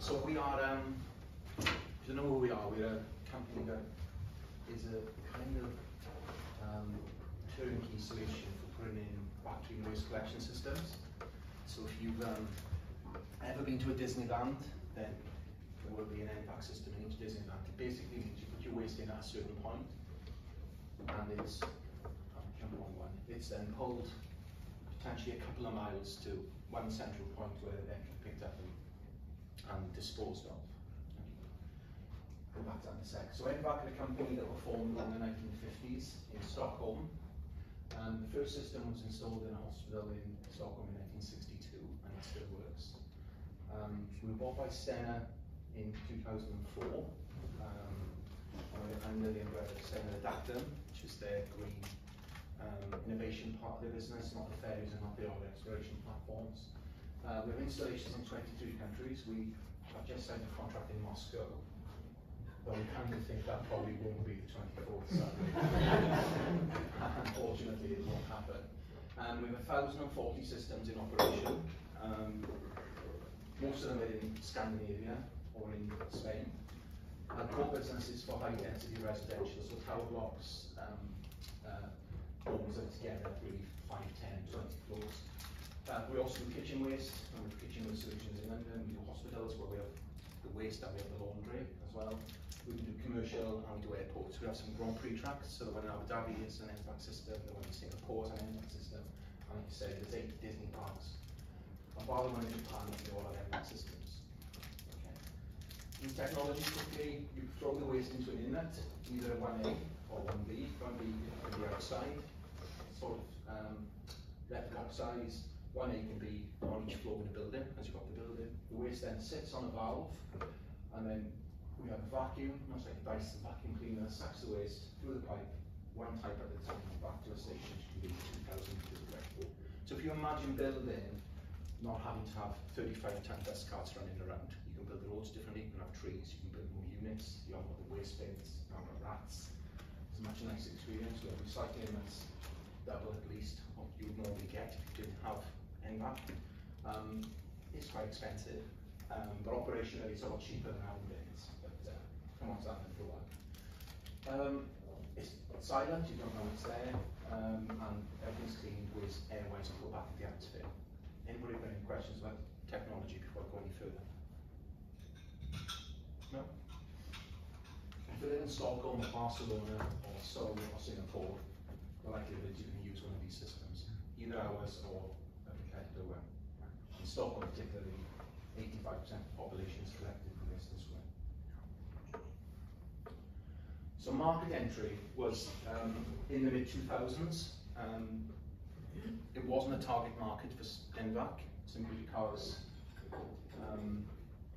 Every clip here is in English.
So we are, if you don't know who we are, we're a company that is a kind of turnkey solution for putting in battery noise collection systems. So if you've ever been to a Disneyland, then there will be an ENVAC'S system in each Disneyland. It basically means you put your waste in at a certain point, and it's, it's then pulled potentially a couple of miles to one central point where it then gets picked up and disposed of. Go back to that in a sec. So ENVAC is a company that were formed in the 1950s in Stockholm. And the first system was installed in a hospital in Stockholm in 1962, and it still works. We were bought by Stena in 2004, under the umbrella of Stena Adaptum, which is their green innovation part of their business, not the ferries and not the oil exploration platforms. We have installations in 23 countries. We have just signed a contract in Moscow, though we kind of think that probably won't be the 24th Saturday. Unfortunately, it won't happen. We have 1,040 systems in operation. Most of them are in Scandinavia or in Spain. Our core business is for high density residential, so tower blocks, homes that are together, really 5, 10, 20 floors. We also do kitchen waste, and we have kitchen waste solutions in London. We do hospitals where we have the waste and we have the laundry as well. We can do commercial and we do airports. We have some Grand Prix tracks, so the one in Abu Dhabi is an ENVAC'S system, the one in Singapore is an ENVAC'S system, and like I said, there's 8 Disney parks. And by the one in Japan, they all have ENVAC'S systems. Okay. In technology, quickly, you throw the waste into an inlet, either 1A or 1B. 1B can be outside, sort of replica size. 1A can be on each floor in a building, as you've got the building. The waste then sits on a valve, and then we have a vacuum, much like a Dyson vacuum cleaner, sucks the waste through the pipe, one type at a time, back to a station which can be 2,000 meters away. So if you imagine building, not having to have 35-ton dust carts running around, you can build the roads differently, you can have trees, you can build more units, you haven't got the waste bins, you haven't got rats. It's a much nicer experience. We have recycling that's double at least what you would normally get if you didn't have ENVAC. It's quite expensive, but operationally it's a lot cheaper than our bins. But come on to that in a while. It's silent, you don't know it's there, and everything's cleaned with airways and put back in the atmosphere. Anybody got any questions about technology before I go any further? No? If you live in Stockholm or Barcelona or Seoul or Singapore, the likelihood you can use one of these systems, either ours or a competitor one. In Stockholm particularly, 85% of the population is collected from this way. So market entry was in the mid-2000s. It wasn't a target market for ENVAC, simply because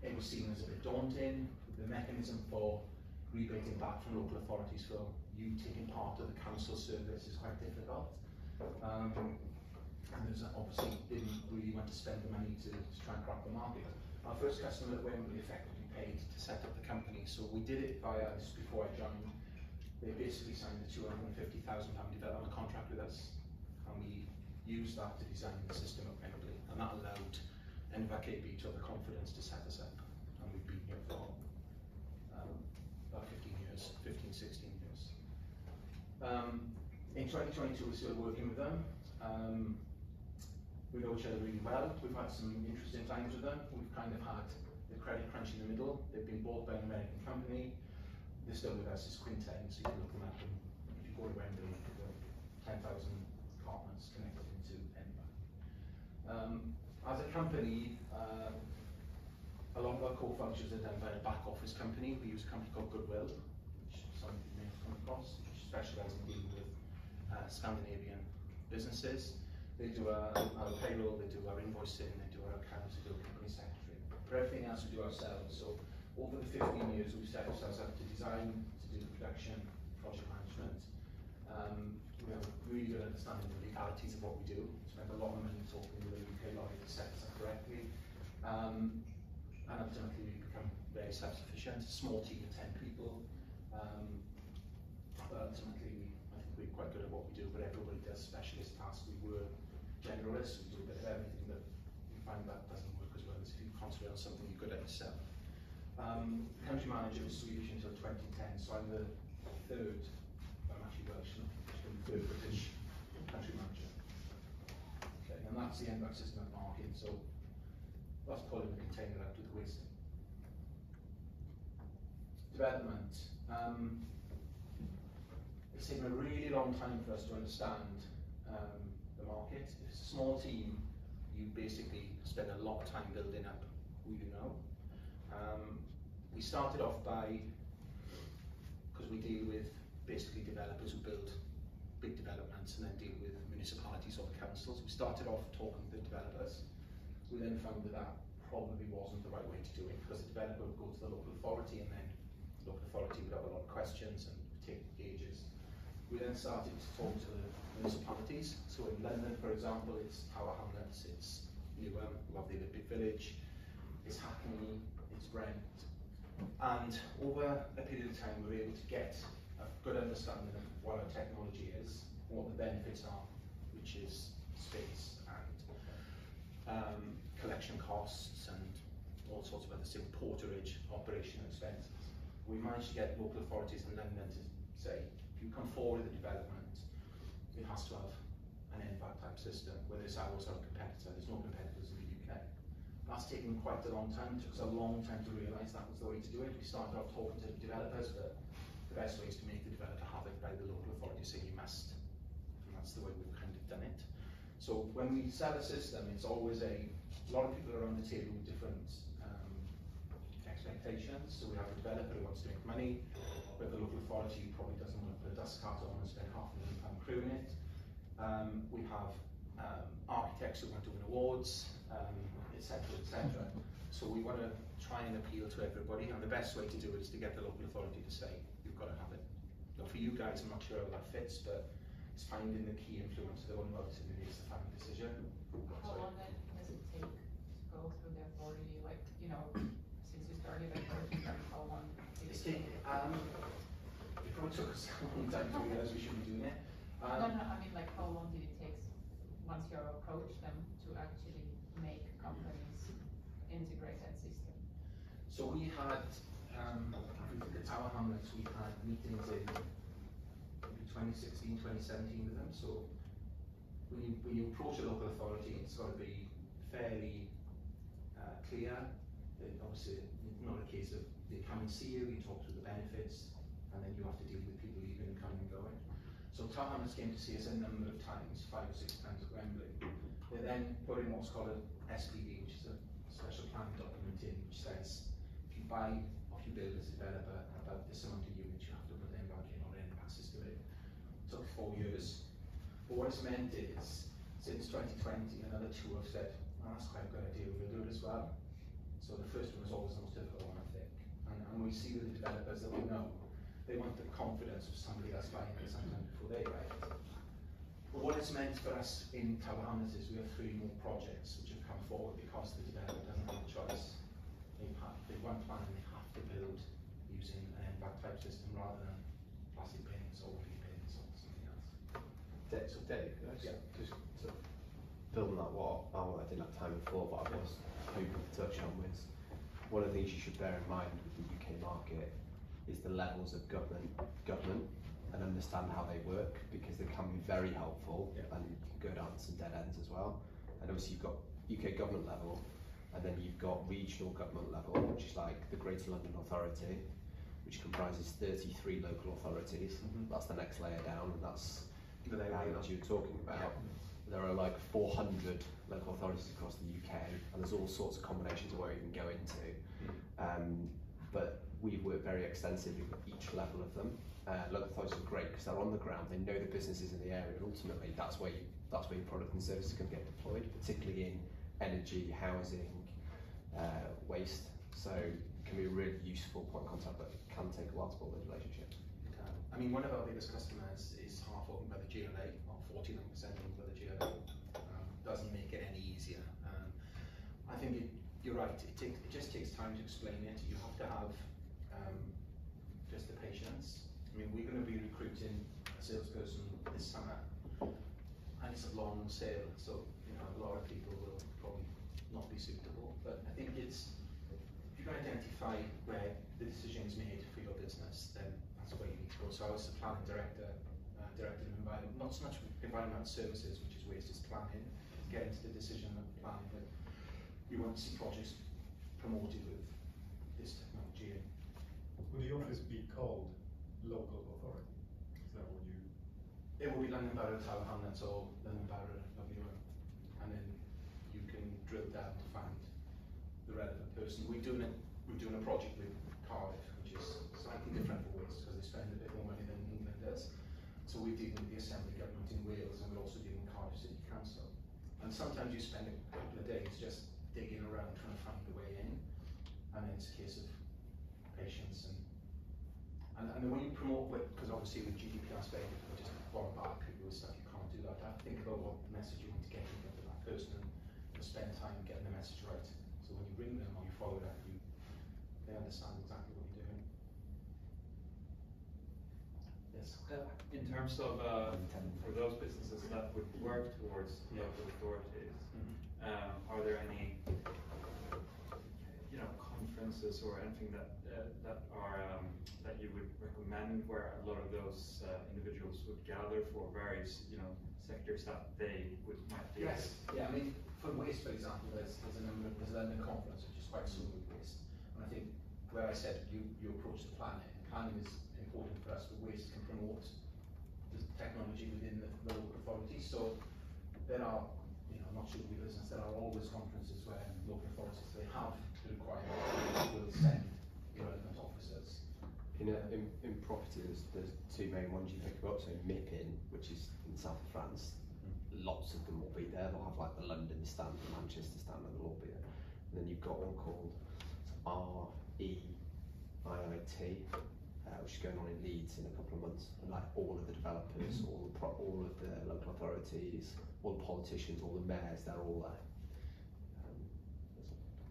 it was seen as a bit daunting. The mechanism for rebating back from local authorities for you taking part of the council service is quite difficult. And there's obviously didn't really want to spend the money to try and crack the market. Our first customer at Wembley effectively paid to set up the company, so we did it via, this before I joined, they basically signed a £250,000 development contract with us, and we used that to design the system at Buckley, and that allowed ENVAC AB to have the confidence to set us up, and we've been here for about 15 years, 15, 16 years. In 2022 we're still working with them. We know each other really well. We've had some interesting times with them. We've kind of had the credit crunch in the middle. They've been bought by an American company. They're still with us as KEYNOTE, so you can look them up, and if you go to Wembley, there are 10,000 partners connected into ENVAC. As a company, a lot of our core functions are done by a back office company. We use a company called Goodwill, which some of you may have come across, which specialises in dealing with Scandinavian businesses. They do our payroll, they do our invoicing, they do our accounts, they do our company secretary. For everything else we do ourselves. So over the 15 years we've set ourselves up to design, to do the production, project management. We have a really good understanding of the legalities of what we do. We spend a lot of money talking with the UK lawyer to set us up correctly. And ultimately we become very self-sufficient, a small team of 10 people. But ultimately I think we're quite good at what we do, but everybody does specialist tasks. We were generalists, we do a bit of everything, but we find that doesn't work as well as if you concentrate on something you're good at yourself. Country manager was Swedish until 2010, so I'm the third, I'm actually Welsh, not the third British country manager. Okay, and that's the ENVAC'S system at market, so that's pulling the container out of the waste. Development. It's taken a really long time for us to understand the market. If it's a small team, you basically spend a lot of time building up who you know. We started off by, because we deal with basically developers who build big developments and then deal with municipalities or the councils. We started off talking to the developers. We then found that that probably wasn't the right way to do it, because the developer would go to the local authority and then the local authority would have a lot of questions and take ages. We then started to talk to the municipalities. So in London, for example, it's Tower Hamlets, it's Newham, lovely big village, it's Hackney, it's Brent. And over a period of time, we were able to get a good understanding of what our technology is, what the benefits are, which is space and collection costs and all sorts of other things, porterage, operational expenses. We managed to get local authorities in London to say, if you come forward with a development, it has to have an ENVAC type system, whether it's ours or a competitor. There's no competitors in the UK. That's taken quite a long time. It took us a long time to realise that was the way to do it. We started off talking to developers, but the best way is to make the developer have it by the local authority saying you must. And that's the way we've kind of done it. So when we sell a system, it's always a lot of people around the table with different expectations. So we have a developer who wants to make money, but the local authority probably doesn't want to put a dust cart on and spend £500,000 crewing it. We have architects who want to win awards, etc., etc. So we want to try and appeal to everybody, and the best way to do it is to get the local authority to say, you've got to have it. Now for you guys, I'm not sure how that fits, but it's finding the key influence they want about it and makes the final decision. How long then does it take to go through the authority? Like, you know, since you started at working, how long did it take? It probably took us a long time to realise we should be doing it. No, I mean, like, how long did it take once you approached them to actually make companies integrate that system? So we had, if we look at Tower Hamlets, we had meetings in 2016, 2017 with them. So when you approach a local authority, it's got to be fairly clear. Obviously, it's not a case of they come and see you, you talk through the benefits, and then you have to deal with people leaving and coming and going. So Tower Hamlets came to see us a number of times, 5 or 6 times at Wembley. They then put in what's called an SPV, which is a special plan document in, which says if you buy or if you build as a developer about this amount of units, you have to put an ENVAC in or an ENVAC system in. It took 4 years. But what it's meant is, since 2020, another 2 have said, oh, that's quite a good idea, we'll do it as well. So the first one was always the most difficult one, I think. And we see with the developers that we know, they want the confidence of somebody else buying it sometime before they buy it. But what it's meant for us in Tower Hamlets is we have 3 more projects which have come forward because the developer doesn't have a choice. They've one plan and they have to build using an ENVAC type system rather than plastic bins or wood bins or something else. So Dave, Yeah. just sort of building that I didn't have time before, but I was hoping to touch on was one of the things you should bear in mind with the UK market is the levels of government and understand how they work, because they can be very helpful and you can go down some dead ends as well. And obviously you've got UK government level, and then you've got regional government level, which is like the Greater London Authority, which comprises 33 local authorities. That's the next layer down, and that's the area that you were talking about. There are like 400 local authorities across the UK, and there's all sorts of combinations of where you can go into. But we've worked very extensively with each level of them. Local authorities are great because they're on the ground, they know the businesses in the area, and ultimately that's where your product and services can get deployed, particularly in energy, housing, waste. So it can be a really useful point of contact, but it can take a while to build those relationships. I mean, one of our biggest customers is half owned by the GLA, or 49% owned by the GLA. Doesn't make it any easier. I think you're right, it just takes time to explain it. You have to have just the patience. I mean, we're going to be recruiting a salesperson this summer, and it's a long sale, so you know a lot of people will probably not be suitable. But I think it's, if you've can identify where the decision is made for your business, then that's where you need to go. So I was the planning director, director of environment, not so much environmental services, which is waste, is planning, get into the decision of planning, but we want to see projects promoted with this technology. Will the office be called local authority? Is that what you? It will be London Borough, Tower Hamlets, or London Borough of Newham, and then you can drill down to find the relevant person. We're doing a project with Cardiff, which is slightly different for Wales because they spend a bit more money than England does. So we're dealing with the Assembly Government in Wales, and we're also dealing with Cardiff City Council. And sometimes you spend a couple of days just digging around trying to find the way in, and then it's a case of patience and then when you promote, because obviously with GDPR spending, you just bombard people with stuff, you can't do that. You have to think about what message you want to get in front of that person, and spend time getting the message right. So when you ring them or you follow it up, they understand exactly what you're doing. Yes. In terms of for those businesses that would work towards local authorities, are there any conferences or anything that that you would recommend where a lot of those individuals would gather for various sectors that they might deal with? Yeah. I mean, for waste, for example, there's a London conference which is quite soon with waste, and I think where I said you approach the planning is important for us. But waste can promote the technology within the local authorities. So there are, I'm not sure with business, there are always conferences where local authorities, they have the requirement, will send relevant officers. In property, there's two main ones you pick up. So MIPIN, which is in the south of France, lots of them will be there. They'll have like the London stand, the Manchester stand, and they'll all be there. And then you've got one called REIIT, which is going on in Leeds in a couple of months. And like all of the developers, all of the local authorities, all the politicians, all the mayors, they're all there.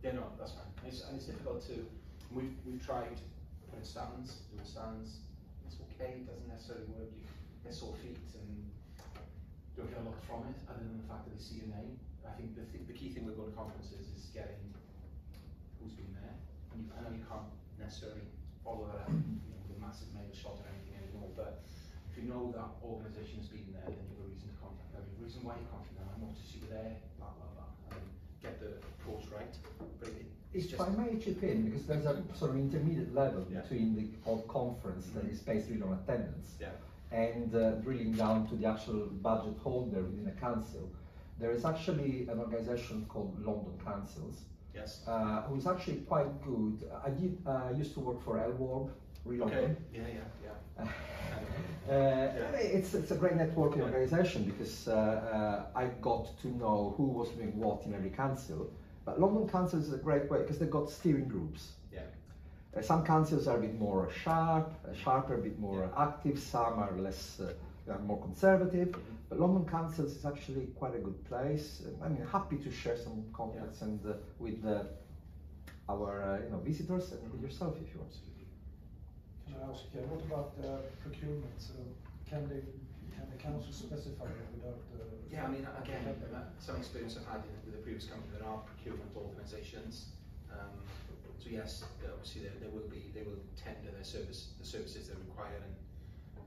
Yeah, no, that's fine. And it's difficult to. We've tried putting doing stands. It's okay. It doesn't necessarily work. You get sore feet and don't get a lot from it, other than the fact that they see your name. I think the key thing with going to conferences is getting who's been there. And I know you can't necessarily follow that up, with a massive mail shot or anything anymore. But if you know that organisation has been there, then you have a reason to contact them. The reason why you contact them, I noticed you were there, blah blah blah, and get the approach right. But if I may chip in, because there's a sort of intermediate level between the old conference that is based really on attendance and drilling down to the actual budget holder within a council. There is actually an organisation called London Councils, who is actually quite good. I used to work for LWARB, London. It's a great networking organisation because I got to know who was doing what in every council. But London Council is a great way because they've got steering groups. Some councils are a bit more sharper, a bit more active. Some are less, more conservative. But London Councils is actually quite a good place. I mean, happy to share some contacts and with our visitors and with yourself if you want. Can I ask, what about procurement? Can the council specify it without? I mean, again, some experience I've had with the previous company, there are procurement organisations. So yes, obviously they will tender the services they require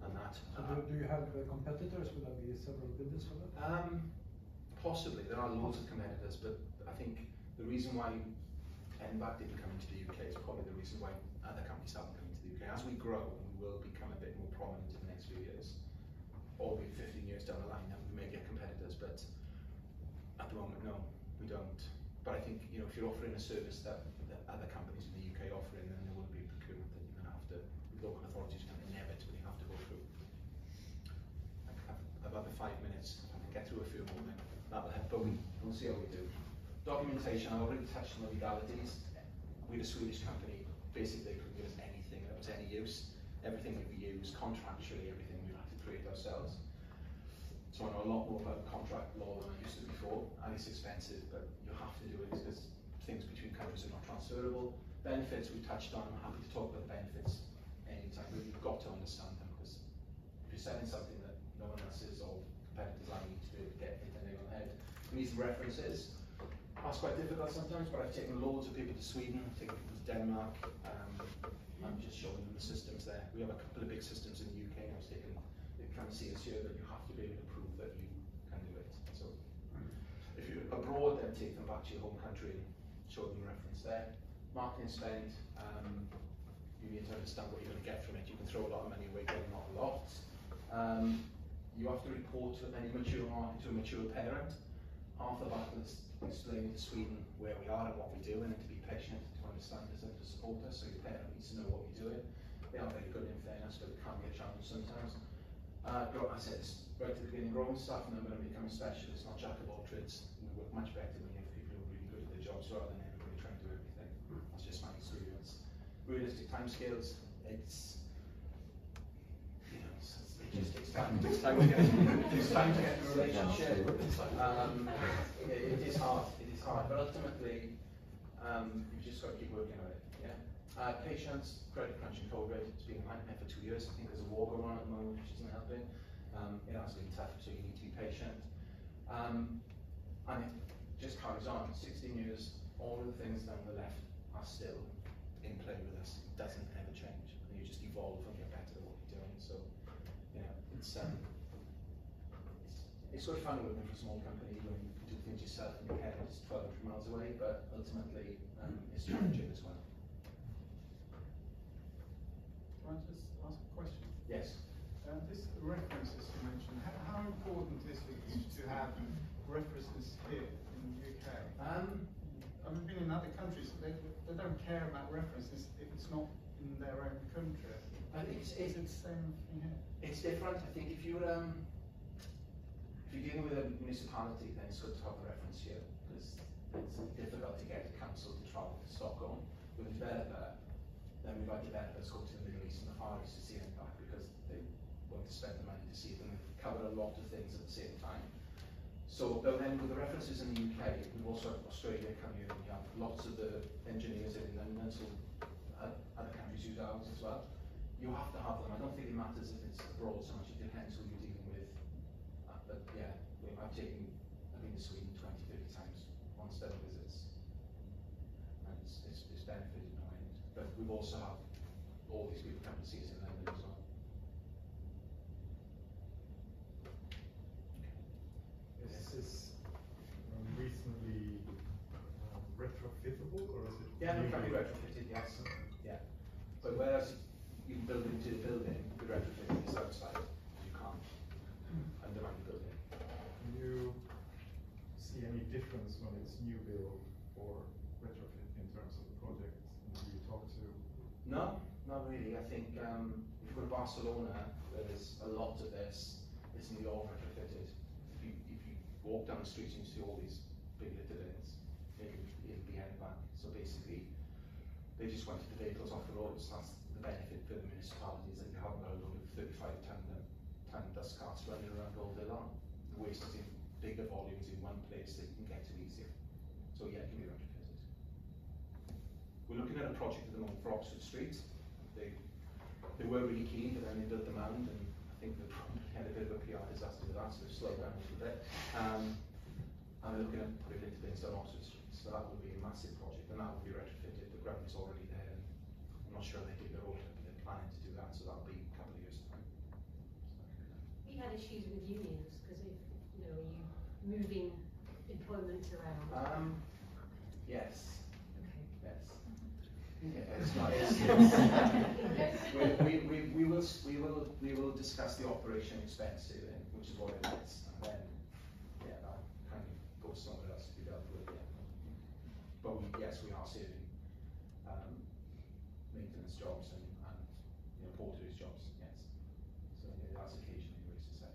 and that. So do you have competitors? Will there be several bidders for that? Possibly, there are loads of competitors, but I think the reason why ENVAC didn't come into the UK is probably the reason why other companies haven't come into the UK. As we grow, we will become a bit more prominent in the next few years, or maybe 15 years down the line, then we may get competitors, but at the moment, no, we don't. But I think, if you're offering a service that other companies in the UK are offering, then there will be procurement that you're going to have to, local authorities are going to inevitably have to go through. I have about 5 minutes, I can get through a few more, then that'll help, but we'll see how we do. Documentation, I already touched on the legalities. We're a Swedish company, basically they couldn't give us anything that was any use. Everything that we use, contractually, everything we have to create ourselves. So I know a lot more about contract law than I used to before, and it's expensive, but you have to do it because things between countries are not transferable. Benefits we touched on, I'm happy to talk about the benefits anytime, but you've got to understand them, because if you're selling something that no one else is, or competitors are, you need to be able to get hit the nail on the head. We need some references. That's quite difficult sometimes, but I've taken loads of people to Sweden, I've taken people to Denmark. I'm just showing them the systems there. We have a couple of big systems in the UK. I was taking, they're trying to see us here that you have to be able to prove that you can do it. So if you're abroad, then take them back to your home country and show them reference there. Marketing spend, you need to understand what you're going to get from it. You can throw a lot of money away, but not a lot. You have to report to any mature market, to a mature parent. Half the battle is explaining to Sweden where we are and what we're doing, and to be patient, to understand us and to support us, so your parent needs to know what we're doing. They are very good in fairness, but it can be a challenge sometimes. I said this right at the beginning, growing staff and I'm going to become a specialist, not jack of all trades. We work much better when you have people who are really good at their jobs rather than everybody trying to do everything. That's just my experience. Realistic timescales, it's, you know, it just takes time. It takes time to get, a relationship. It is hard, but ultimately, you've just got to keep working on it. Yeah. Patience, credit crunch and COVID. It's been a nightmare for 2 years. I think there's a war going on at the moment, which isn't helping. It has been tough, so you need to be patient. And it just carries on. 16 years, all of the things down the left are still in play with us. It doesn't ever change. And you just evolve and get better at what you're doing. So, you know, it's good fun working for a small company when you can do things yourself and your head is 1,200 miles away, but ultimately it's challenging as well. Can I just ask a question? Yes. This references you mentioned, how important is it to have references here in the UK? I've been in other countries, they don't care about references if it's not in their own country. I think is it the same thing here? It's different. I think if you're dealing with a municipality, then it's good to have a reference here, because it's difficult to get the council to travel to Stockholm. With a developer, then we've had developers go to the Middle East and the Far East to see impact because they want to spend the money to see it, and they cover a lot of things at the same time. So, but then with the references in the UK, we've also had Australia come here, and we have lots of the engineers in London, so other countries use ours as well. You have to have them. I don't think it matters if it's abroad so much, it depends who you're dealing with. But yeah, I've been to Sweden 20, 30 times on study visits, and it's benefited my end. But we've also had all these people come to see us in London as well. Is this reasonably retrofittable, or is it? Yeah, no, can be retrofitted, yes. Yeah. But whereas you can build into the building, the retrofitting is outside, you can't undermine the building. Do you see any difference when it's new build or retrofit in terms of the project? And do you talk to? No, not really. I think if you go to Barcelona, there's a lot of this. It's nearly all retrofitted. If you walk down the streets and you see all these big litter bins, it'll be ENVAC. So basically, they just wanted the vehicles off the roads. That's the benefit for the municipalities, that you haven't got a load of 35-ton dust carts running around all day long. The waste is in bigger volumes in one place that you can get to easier. So yeah, it can be retrofitted. We're looking at a project at the moment for Oxford Street. They were really keen, but then they built the mound, and I think they probably had a bit of a PR disaster with that, so they've slowed down a little bit. And they're looking at putting litter bins on Oxford Street. So that would be a massive project, and that would be retrofitted. The ground's already there. And I'm not sure they dig the road up, but they're planning to do that, so that'll be a couple of years' time. We had issues with unions because of, you know, you moving employment around. Yes. Okay. Yes. Yeah, it's not. We will discuss the operation expense ceiling, which is what it is, and then yeah, that kind of goes somewhere else to be dealt with. Yeah. But yes, we are saving maintenance jobs and porters jobs. Yes. So yeah, that's occasionally ways to say.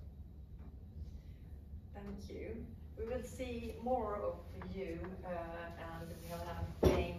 Thank you. We will see more of you, and we have another game